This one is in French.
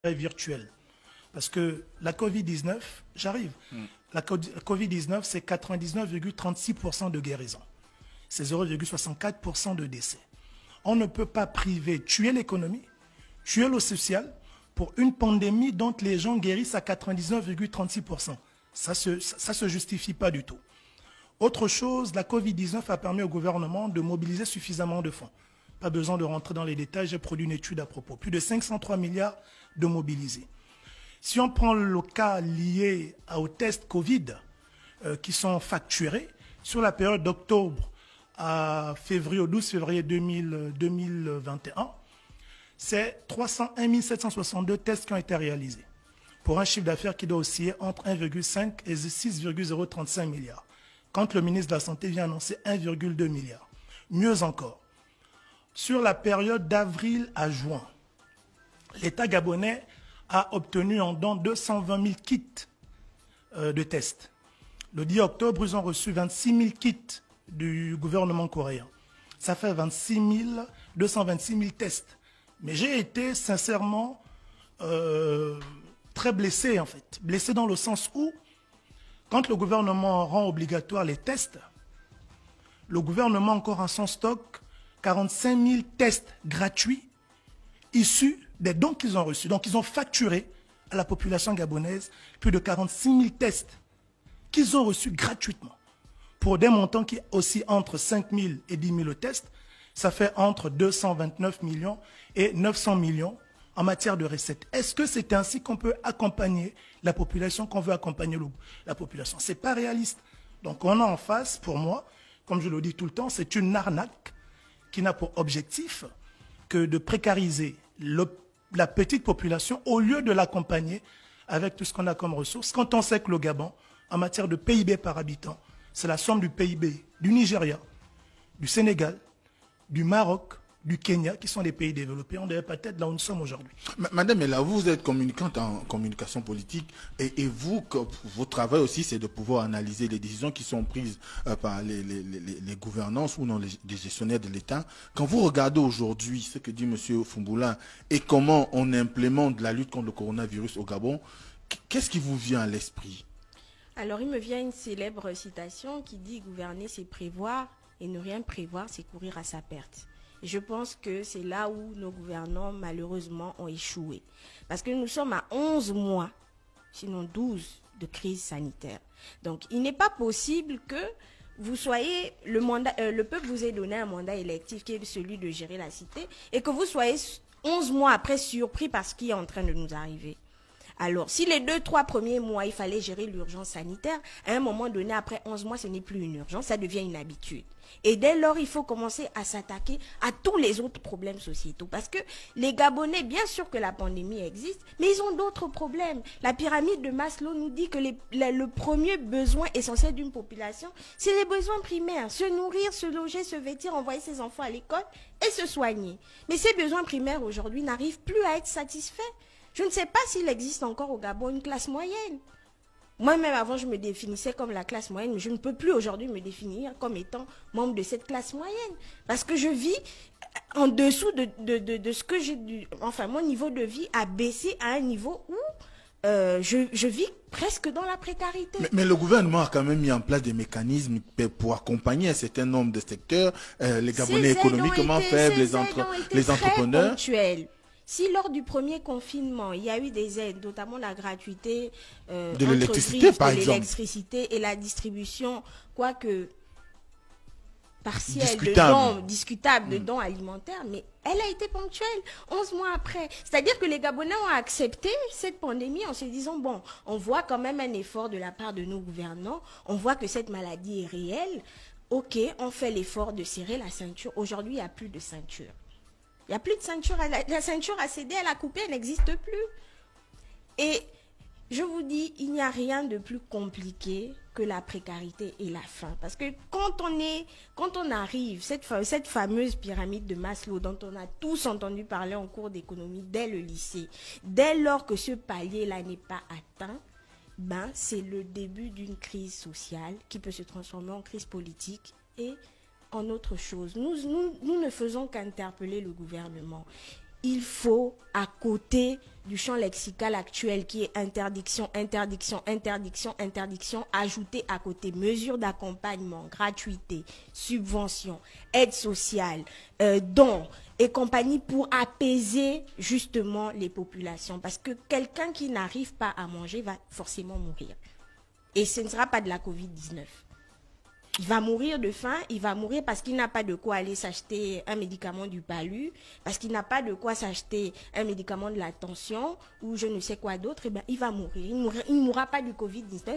virtuelle. Parce que la Covid-19, j'arrive, la Covid-19, c'est 99,36% de guérison. C'est 0,64% de décès. On ne peut pas priver, tuer l'économie, tuer le social pour une pandémie dont les gens guérissent à 99,36%. Ça se justifie pas du tout. Autre chose, la Covid-19 a permis au gouvernement de mobiliser suffisamment de fonds. Pas besoin de rentrer dans les détails, j'ai produit une étude à propos. Plus de 503 milliards de mobilisés. Si on prend le cas lié aux tests Covid qui sont facturés, sur la période d'octobre à février, au 12 février 2021, c'est 301 762 tests qui ont été réalisés, pour un chiffre d'affaires qui doit osciller entre 1,5 et 6,035 milliards. Quand le ministre de la Santé vient annoncer 1,2 milliard. Mieux encore, sur la période d'avril à juin, l'État gabonais a obtenu en don 220 000 kits de tests. Le 10 octobre, ils ont reçu 26 000 kits du gouvernement coréen. Ça fait 226 000 tests. Mais j'ai été sincèrement très blessé en fait. Blessé dans le sens où, quand le gouvernement rend obligatoire les tests, le gouvernement a encore en son stock 45 000 tests gratuits issus des dons qu'ils ont reçus. Donc ils ont facturé à la population gabonaise plus de 46 000 tests qu'ils ont reçus gratuitement. Pour des montants qui oscillent entre 5 000 et 10 000 tests, ça fait entre 229 millions et 900 millions en matière de recettes. Est-ce que c'est ainsi qu'on peut accompagner la population, qu'on veut accompagner la population? Ce n'est pas réaliste. Donc on a en face, pour moi, comme je le dis tout le temps, c'est une arnaque qui n'a pour objectif que de précariser la petite population au lieu de l'accompagner avec tout ce qu'on a comme ressources. Quand on sait que le Gabon, en matière de PIB par habitant, c'est la somme du PIB du Nigeria, du Sénégal, du Maroc, du Kenya, qui sont des pays développés. On devait peut-être là où nous sommes aujourd'hui. Madame, là, vous êtes communicante en communication politique et vous, votre travail aussi, c'est de pouvoir analyser les décisions qui sont prises par les gouvernances ou non les gestionnaires de l'État. Quand vous regardez aujourd'hui ce que dit M. Fumboula et comment on implémente la lutte contre le coronavirus au Gabon, qu'est-ce qui vous vient à l'esprit? Alors, il me vient une célèbre citation qui dit « Gouverner, c'est prévoir, et ne rien prévoir, c'est courir à sa perte ». Je pense que c'est là où nos gouvernants, malheureusement, ont échoué. Parce que nous sommes à 11 mois, sinon 12, de crise sanitaire. Donc, il n'est pas possible que vous soyez, le peuple vous ait donné un mandat électif qui est celui de gérer la cité, et que vous soyez 11 mois après surpris par ce qui est en train de nous arriver. Alors, si les 2-3 premiers mois, il fallait gérer l'urgence sanitaire, à un moment donné, après 11 mois, ce n'est plus une urgence, ça devient une habitude. Et dès lors, il faut commencer à s'attaquer à tous les autres problèmes sociétaux. Parce que les Gabonais, bien sûr que la pandémie existe, mais ils ont d'autres problèmes. La pyramide de Maslow nous dit que le premier besoin essentiel d'une population, c'est les besoins primaires. Se nourrir, se loger, se vêtir, envoyer ses enfants à l'école et se soigner. Mais ces besoins primaires, aujourd'hui, n'arrivent plus à être satisfaits. Je ne sais pas s'il existe encore au Gabon une classe moyenne. Moi-même, avant, je me définissais comme la classe moyenne, mais je ne peux plus aujourd'hui me définir comme étant membre de cette classe moyenne. Parce que je vis en dessous de ce que j'ai dû... Enfin, mon niveau de vie a baissé à un niveau où je vis presque dans la précarité. Mais le gouvernement a quand même mis en place des mécanismes pour accompagner un certain nombre de secteurs, les Gabonais économiquement faibles, les entrepreneurs. Si lors du premier confinement, il y a eu des aides, notamment la gratuité de l'électricité, par exemple, l'électricité et la distribution, quoique partielle, discutable de dons alimentaires, mais elle a été ponctuelle 11 mois après. C'est-à-dire que les Gabonais ont accepté cette pandémie en se disant, bon, on voit quand même un effort de la part de nos gouvernants, on voit que cette maladie est réelle, ok, on fait l'effort de serrer la ceinture. Aujourd'hui, il n'y a plus de ceinture. Il n'y a plus de ceinture. La ceinture a cédé, elle a coupé, elle n'existe plus. Et je vous dis, il n'y a rien de plus compliqué que la précarité et la faim. Parce que quand on arrive, cette fameuse pyramide de Maslow dont on a tous entendu parler en cours d'économie dès le lycée, dès lors que ce palier-là n'est pas atteint, ben, c'est le début d'une crise sociale qui peut se transformer en crise politique et en autre chose. Nous ne faisons qu'interpeller le gouvernement. il faut, à côté du champ lexical actuel qui est interdiction, interdiction, interdiction, interdiction, ajouter à côté mesures d'accompagnement, gratuité, subvention, aide sociale, dons et compagnie pour apaiser justement les populations. Parce que quelqu'un qui n'arrive pas à manger va forcément mourir. Et ce ne sera pas de la Covid-19. Il va mourir de faim, il va mourir parce qu'il n'a pas de quoi aller s'acheter un médicament du palu, parce qu'il n'a pas de quoi s'acheter un médicament de la tension ou je ne sais quoi d'autre, et bien il va mourir. Il ne mourra pas du Covid-19.